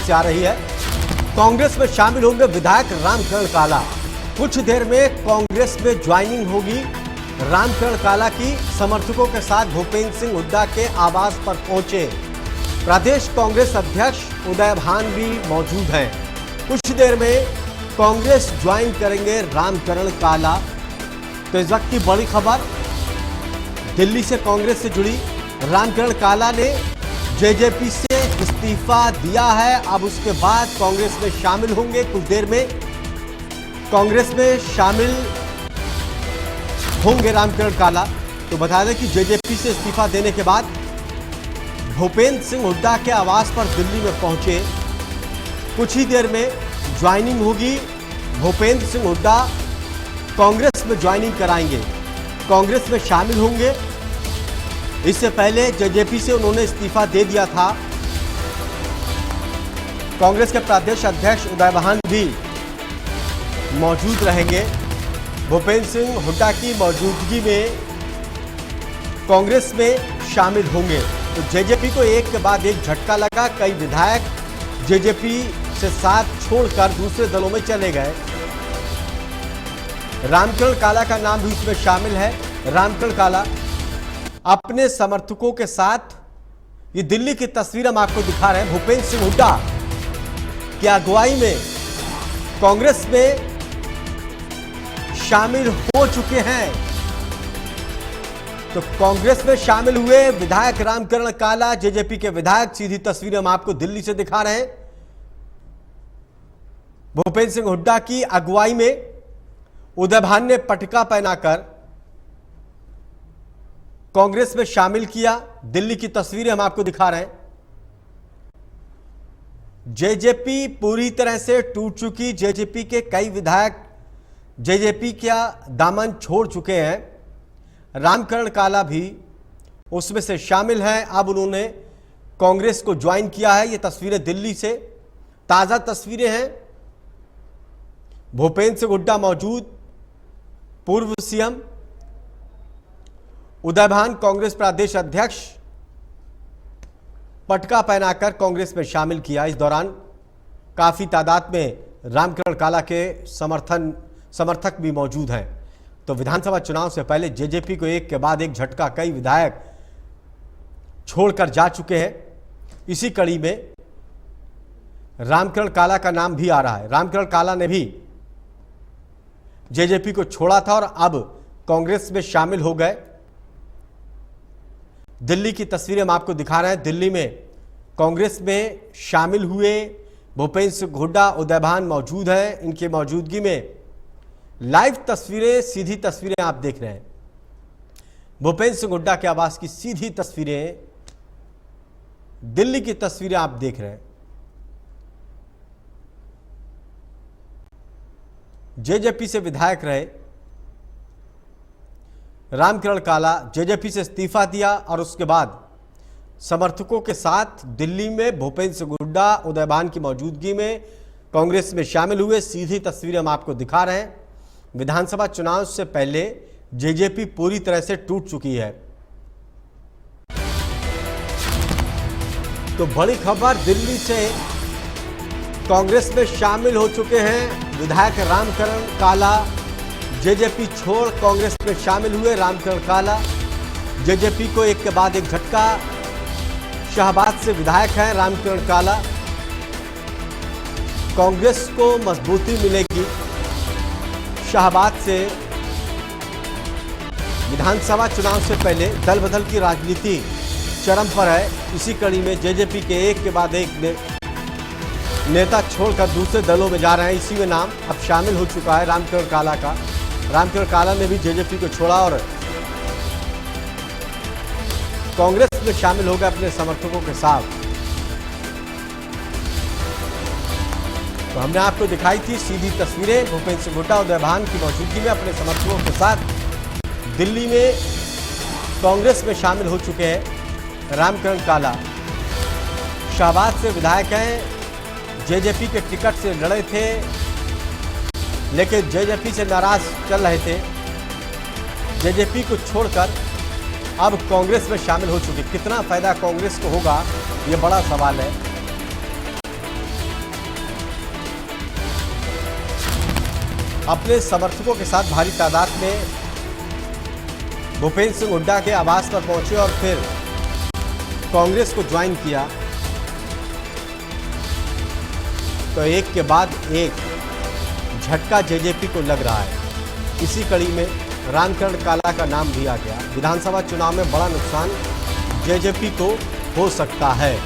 से आ रही है। कांग्रेस में शामिल होंगे विधायक रामकरण काला। कुछ देर में कांग्रेस में ज्वाइनिंग होगी रामकरण काला की। समर्थकों के साथ भूपेंद्र सिंह हुड्डा के आवास पर पहुंचे प्रदेश कांग्रेस अध्यक्ष उदय भान भी मौजूद हैं। कुछ देर में कांग्रेस ज्वाइन करेंगे रामकरण काला। तो इस वक्त की बड़ी खबर दिल्ली से कांग्रेस से जुड़ी। रामकरण काला ने जेजेपी से इस्तीफा दिया है। अब उसके बाद कांग्रेस में शामिल होंगे। कुछ देर में कांग्रेस में शामिल होंगे रामकरण काला। तो बता दें कि जेजेपी से इस्तीफा देने के बाद भूपेंद्र सिंह हुड्डा के आवास पर दिल्ली में पहुंचे। कुछ ही देर में ज्वाइनिंग होगी। भूपेंद्र सिंह हुड्डा कांग्रेस में ज्वाइनिंग कराएंगे, कांग्रेस में शामिल होंगे। इससे पहले जेजेपी से उन्होंने इस्तीफा दे दिया था। कांग्रेस के प्रदेश अध्यक्ष उदय भान भी मौजूद रहेंगे। भूपेंद्र सिंह हुड्डा की मौजूदगी में कांग्रेस में शामिल होंगे। तो जेजेपी को एक के बाद एक झटका लगा। कई विधायक जेजेपी से साथ छोड़कर दूसरे दलों में चले गए। रामकरण काला का नाम भी इसमें शामिल है। रामकरण काला अपने समर्थकों के साथ, ये दिल्ली की तस्वीर हम आपको दिखा रहे हैं, भूपेंद्र सिंह हुड्डा की अगुवाई में कांग्रेस में शामिल हो चुके हैं। तो कांग्रेस में शामिल हुए विधायक रामकरण काला, जेजेपी के विधायक। सीधी तस्वीरें हम आपको दिल्ली से दिखा रहे हैं। भूपेंद्र सिंह हुड्डा की अगुवाई में उदय भान ने पटका पहनाकर कांग्रेस में शामिल किया। दिल्ली की तस्वीरें हम आपको दिखा रहे हैं। जेजेपी पूरी तरह से टूट चुकी। जेजेपी के कई विधायक जेजेपी का दामन छोड़ चुके हैं। रामकरण काला भी उसमें से शामिल हैं। अब उन्होंने कांग्रेस को ज्वाइन किया है। ये तस्वीरें दिल्ली से ताजा तस्वीरें हैं। भूपेंद्र सिंह हुड्डा मौजूद, पूर्व सीएम उदय भान कांग्रेस प्रदेश अध्यक्ष, पटका पहनाकर कांग्रेस में शामिल किया। इस दौरान काफी तादाद में रामकरण काला के समर्थक भी मौजूद हैं। तो विधानसभा चुनाव से पहले जेजेपी को एक के बाद एक झटका कई विधायक छोड़कर जा चुके हैं। इसी कड़ी में रामकरण काला का नाम भी आ रहा है। रामकरण काला ने भी जेजेपी को छोड़ा था और अब कांग्रेस में शामिल हो गए। दिल्ली की तस्वीरें हम आपको दिखा रहे हैं। दिल्ली में कांग्रेस में शामिल हुए भूपेंद्र सिंह हुड्डा, उदय भान मौजूद हैं। इनकी मौजूदगी में लाइव तस्वीरें, सीधी तस्वीरें आप देख रहे हैं। भूपेंद्र सिंह हुड्डा के आवास की सीधी तस्वीरें, दिल्ली की तस्वीरें आप देख रहे हैं। जेजेपी से विधायक रहे रामकरण काला, जेजेपी से इस्तीफा दिया और उसके बाद समर्थकों के साथ दिल्ली में भूपेंद्र सिंह हुड्डा, उदय भान की मौजूदगी में कांग्रेस में शामिल हुए। सीधी तस्वीरें हम आपको दिखा रहे हैं। विधानसभा चुनाव से पहले जेजेपी पूरी तरह से टूट चुकी है। तो बड़ी खबर दिल्ली से, कांग्रेस में शामिल हो चुके हैं विधायक रामकरण काला। जेजेपी छोड़ कांग्रेस में शामिल हुए रामकरण काला। जेजेपी को एक के बाद एक झटका। शाहबाद से विधायक हैं रामकरण काला। कांग्रेस को मजबूती मिलेगी। शाहबाद से विधानसभा चुनाव से पहले दल बदल की राजनीति चरम पर है। इसी कड़ी में जेजेपी के एक के बाद एक नेता छोड़कर दूसरे दलों में जा रहे हैं। इसी में नाम अब शामिल हो चुका है रामकरण काला का। रामकरण काला ने भी जेजेपी को छोड़ा और कांग्रेस में शामिल हो गए अपने समर्थकों के साथ। तो हमने आपको दिखाई थी सीधी तस्वीरें भूपेंद्र सिंह हुड्डा, उदय भान की मौजूदगी में अपने समर्थकों के साथ दिल्ली में कांग्रेस में शामिल हो चुके हैं रामकरण काला। शाहबाद से विधायक हैं। जेजेपी के टिकट से लड़े थे लेकिन जेजेपी से नाराज चल रहे थे। जेजेपी को छोड़कर अब कांग्रेस में शामिल हो चुके। कितना फायदा कांग्रेस को होगा, ये बड़ा सवाल है। अपने समर्थकों के साथ भारी तादाद में भूपेंद्र सिंह हुड्डा के आवास पर पहुंचे और फिर कांग्रेस को ज्वाइन किया, तो एक के बाद एक झटका जेजेपी को लग रहा है। इसी कड़ी में रामकरण काला का नाम दिया गया। विधानसभा चुनाव में बड़ा नुकसान जेजेपी को हो सकता है।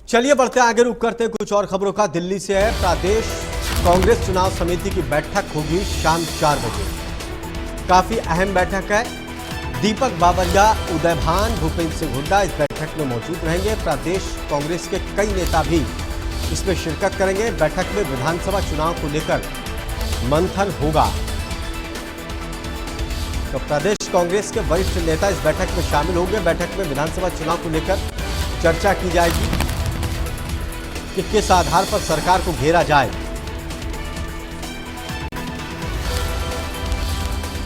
चलिए बढ़ते आगे, रुक करते हैं कुछ और खबरों का। दिल्ली से है, प्रदेश कांग्रेस चुनाव समिति की बैठक होगी शाम 4 बजे। काफी अहम बैठक है। दीपक बाबरिया, उदय भान, भूपेंद्र सिंह हुड्डा इस बैठक में मौजूद रहेंगे। प्रदेश कांग्रेस के कई नेता भी इसमें शिरकत करेंगे। बैठक में विधानसभा चुनाव को लेकर मंथन होगा। तो प्रदेश कांग्रेस के वरिष्ठ नेता इस बैठक में शामिल होंगे। बैठक में विधानसभा चुनाव को लेकर चर्चा की जाएगी कि किस आधार पर सरकार को घेरा जाए।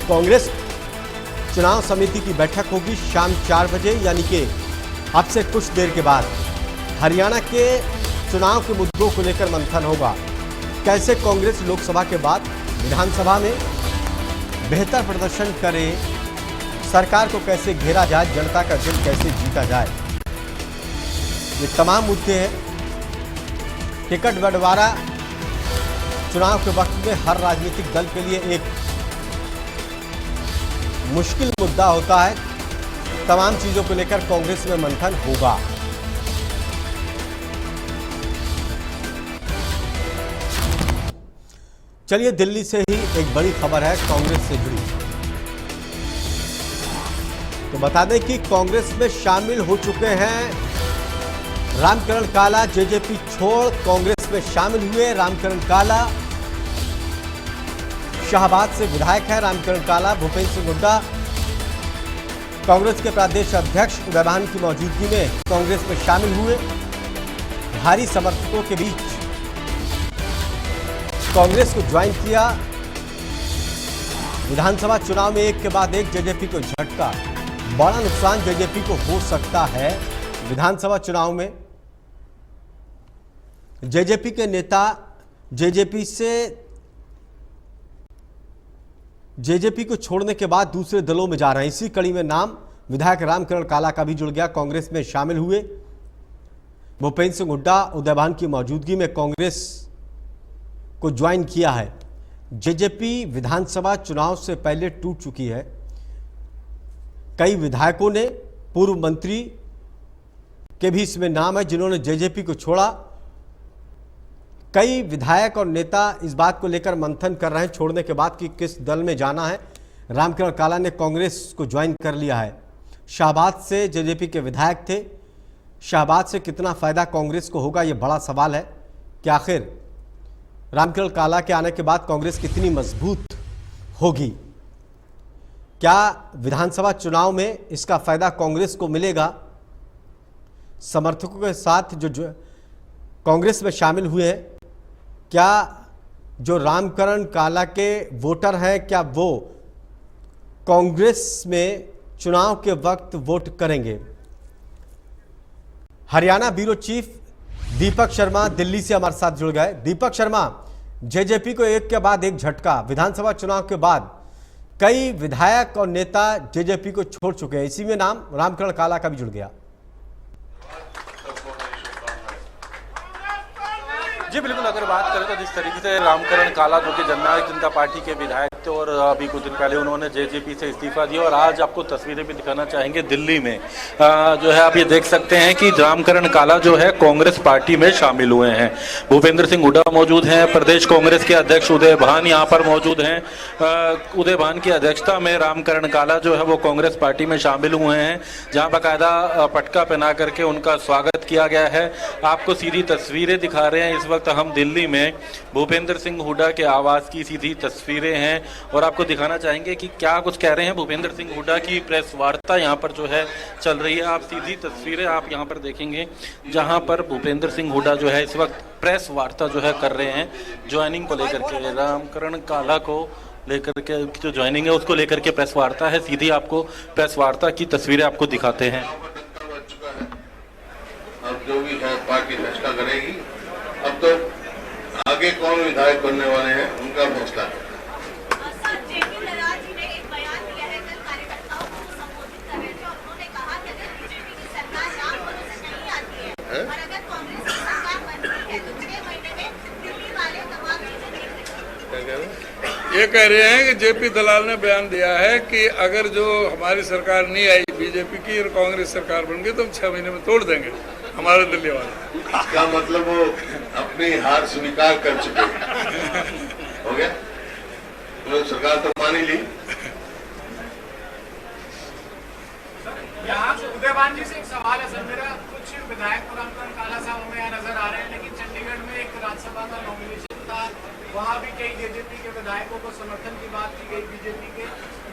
कांग्रेस चुनाव समिति की बैठक होगी शाम 4 बजे, यानी कि अब से कुछ देर के बाद। हरियाणा के चुनाव के मुद्दों को लेकर मंथन होगा। कैसे कांग्रेस लोकसभा के बाद विधानसभा में बेहतर प्रदर्शन करे, सरकार को कैसे घेरा जाए, जनता का दिल कैसे जीता जाए, ये तमाम मुद्दे हैं। टिकट बंटवारा चुनाव के वक्त में हर राजनीतिक दल के लिए एक मुश्किल मुद्दा होता है। तमाम चीजों को लेकर कांग्रेस में मंथन होगा। चलिए दिल्ली से ही एक बड़ी खबर है कांग्रेस से जुड़ी। तो बता दें कि कांग्रेस में शामिल हो चुके हैं रामकरण काला। जेजेपी छोड़ कांग्रेस में शामिल हुए रामकरण काला। शाहबाद से विधायक है रामकरण काला। भूपेंद्र सिंह हुड्डा कांग्रेस के प्रदेश अध्यक्ष उदय भान की मौजूदगी में कांग्रेस में शामिल हुए। भारी समर्थकों के बीच कांग्रेस को ज्वाइन किया। विधानसभा चुनाव में एक के बाद एक जेजेपी को झटका। बड़ा नुकसान जेजेपी को हो सकता है। विधानसभा चुनाव में जेजेपी के नेता जेजेपी को छोड़ने के बाद दूसरे दलों में जा रहे हैं। इसी कड़ी में नाम विधायक रामकरण काला का भी जुड़ गया। कांग्रेस में शामिल हुए। भूपेंद्र सिंह हुड्डा, उदय भान की मौजूदगी में कांग्रेस को ज्वाइन किया है। जेजेपी विधानसभा चुनाव से पहले टूट चुकी है। कई विधायकों ने, पूर्व मंत्री के भी इसमें नाम है जिन्होंने जेजेपी को छोड़ा। कई विधायक और नेता इस बात को लेकर मंथन कर रहे हैं छोड़ने के बाद कि किस दल में जाना है। रामकरण काला ने कांग्रेस को ज्वाइन कर लिया है। शाहबाद से जेजेपी के विधायक थे। शाहबाद से कितना फायदा कांग्रेस को होगा, ये बड़ा सवाल है कि आखिर रामकरण काला के आने के बाद कांग्रेस कितनी मजबूत होगी। क्या विधानसभा चुनाव में इसका फायदा कांग्रेस को मिलेगा? समर्थकों के साथ जो कांग्रेस में शामिल हुए हैं, क्या जो रामकरण काला के वोटर हैं, क्या वो कांग्रेस में चुनाव के वक्त वोट करेंगे? हरियाणा ब्यूरो चीफ दीपक शर्मा दिल्ली से हमारे साथ जुड़ गए। दीपक शर्मा, जेजेपी को एक के बाद एक झटका। विधानसभा चुनाव के बाद कई विधायक और नेता जेजेपी को छोड़ चुके हैं। इसी में नाम रामकरण काला का भी जुड़ गया। जी बिल्कुल, अगर बात करें तो जिस तरीके से रामकरण काला जो कि जननायक जनता पार्टी के विधायक थे और अभी कुछ दिन पहले उन्होंने जेजेपी से इस्तीफा दिया और आज आपको तस्वीरें भी दिखाना चाहेंगे दिल्ली में जो है आप ये देख सकते हैं कि रामकरण काला जो है कांग्रेस पार्टी में शामिल हुए हैं। भूपेंद्र सिंह हुड्डा मौजूद हैं, प्रदेश कांग्रेस के अध्यक्ष उदय भान यहाँ पर मौजूद हैं। उदय भान की अध्यक्षता में रामकरण काला जो है वो कांग्रेस पार्टी में शामिल हुए हैं, जहाँ बाकायदा पटका पहना करके उनका स्वागत किया गया है। आपको सीधी तस्वीरें दिखा रहे हैं। इस वक्त हम दिल्ली में भूपेंद्र सिंह हुड्डा के आवास की सीधी तस्वीरें हैं और आपको दिखाना चाहेंगे कि क्या कुछ कह रहे हैं। भूपेंद्र सिंह हुड्डा की प्रेस वार्ता यहाँ पर जो है चल रही है। आप सीधी तस्वीरें आप यहाँ पर देखेंगे जहाँ पर भूपेंद्र सिंह हुड्डा जो है इस वक्त प्रेस वार्ता जो है कर रहे हैं ज्वाइनिंग को लेकर के। रामकरण काला को लेकर के जो ज्वाइनिंग है उसको लेकर के प्रेस वार्ता है। सीधी आपको प्रेस वार्ता की तस्वीरें आपको दिखाते हैं। अब जो भी है पार्टी फैसला करेगी अब तो आगे कौन विधायक बनने वाले हैं उनका फैसला है। सर, जेपी नड्डा जी ने एक बयान दिया है, कल कार्यकर्ताओं को संबोधित कर रहे थे और उन्होंने कहा कि अगर बीजेपी की सरकार राम भरोसे नहीं आती है और अगर कांग्रेस की सरकार बनती है तो 6 महीने में दिल्ली वाले तमाम चीजें देख लेंगे। क्या कह रहे हैं? ये कह रहे हैं कि जेपी दलाल ने बयान दिया है कि अगर जो हमारी सरकार नहीं आई बीजेपी की और कांग्रेस सरकार बन गई तो हम 6 महीने में तोड़ देंगे हमारे दिल्ली वाले। इसका मतलब वो अपनी हार स्वीकार कर चुके हैं। हो गया, तो सरकार तो मान ही ली। यहाँ उदयवान जी से एक सवाल है सर मेरा। कुछ विधायक रामकरण काला साहब हमें यहाँ नजर आ रहे हैं, लेकिन चंडीगढ़ में एक राज्यसभा का नॉमिनेशन था, वहाँ भी कई जेजेपी के विधायकों को समर्थन की बात की गई। बीजेपी के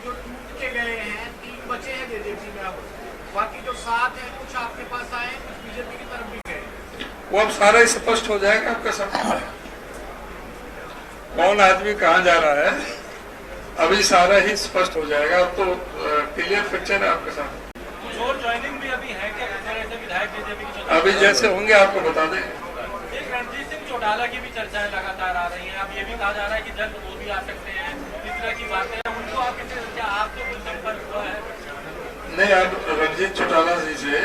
जो टूट के गए हैं 3 बचे हैं जेजेपी में, अब बाकी जो 7 हैं कुछ आपके पास आए, कुछ बीजेपी की तरफ भी गए। वो अब सारा ही स्पष्ट हो जाएगा आपके सामने, कौन आदमी कहाँ जा रहा है अभी सारा ही स्पष्ट हो जाएगा। अब तो क्लियर पिक्चर है आपके सामने। और ज्वाइनिंग भी अभी है क्या ऐसे विधायक बीजेपी की? अभी जैसे होंगे आपको बता दें। एक रणजीत सिंह चौटाला की भी चर्चाएं लगातार आ रही हैं, अब ये भी कहा जा रहा है कि जल्द वो भी आ सकते हैं, इस तरह की बातें हैं। उनको आप कैसे, क्या आपसे कोई संपर्क हुआ है? नहीं, आप रणजीत चौटाला जी से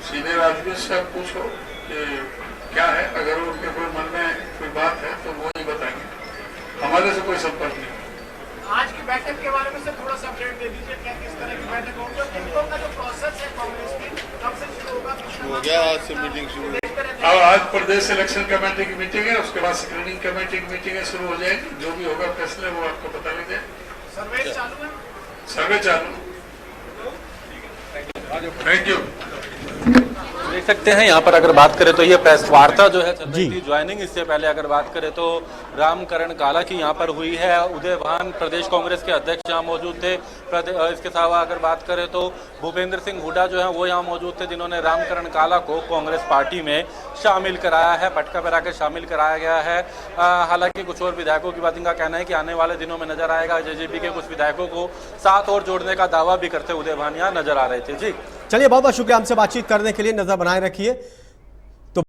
सीनियर आदमी से आप पूछो कि क्या है, अगर उनके कोई मन में कोई बात है तो वो ही बताएंगे, हमारे से कोई संपर्क नहीं। आज की बैठक के बारे में सर थोड़ा सा अपडेट दे दीजिए, क्या किस तरह की बैठक होगी और टिकटों का जो प्रोसेस है कांग्रेस की कब से शुरू होगा? हो गया, आज से मीटिंग शुरू। अब आज प्रदेश इलेक्शन कमेटी की मीटिंग है, उसके बाद स्क्रीनिंग कमेटी की मीटिंग शुरू हो जाएगी। जो भी होगा फैसले वो आपको बता देंगे। सर्वे चालू है। सर्वे चालू। Thank you. देख सकते हैं यहाँ पर अगर बात करें तो ये प्रेस वार्ता जो है चल रही जी। थी। ज्वाइनिंग इससे पहले अगर बात करें तो रामकरण काला की यहाँ पर हुई है। उदयवान प्रदेश कांग्रेस के अध्यक्ष यहाँ मौजूद थे। इसके अलावा अगर बात करें तो भूपेंद्र सिंह हुड्डा जो है वो यहाँ मौजूद थे, जिन्होंने रामकरण काला को कांग्रेस पार्टी में शामिल कराया है, पटका पहरा कर शामिल कराया गया है। हालांकि कुछ और विधायकों की बात, इनका कहना है कि आने वाले दिनों में नजर आएगा जेजेपी के कुछ विधायकों को साथ और जोड़ने का दावा भी करते उदयवान यहाँ नजर आ रहे थे। जी चलिए, बहुत बहुत शुक्रिया हमसे बातचीत करने के लिए। नजर बनाए रखिए।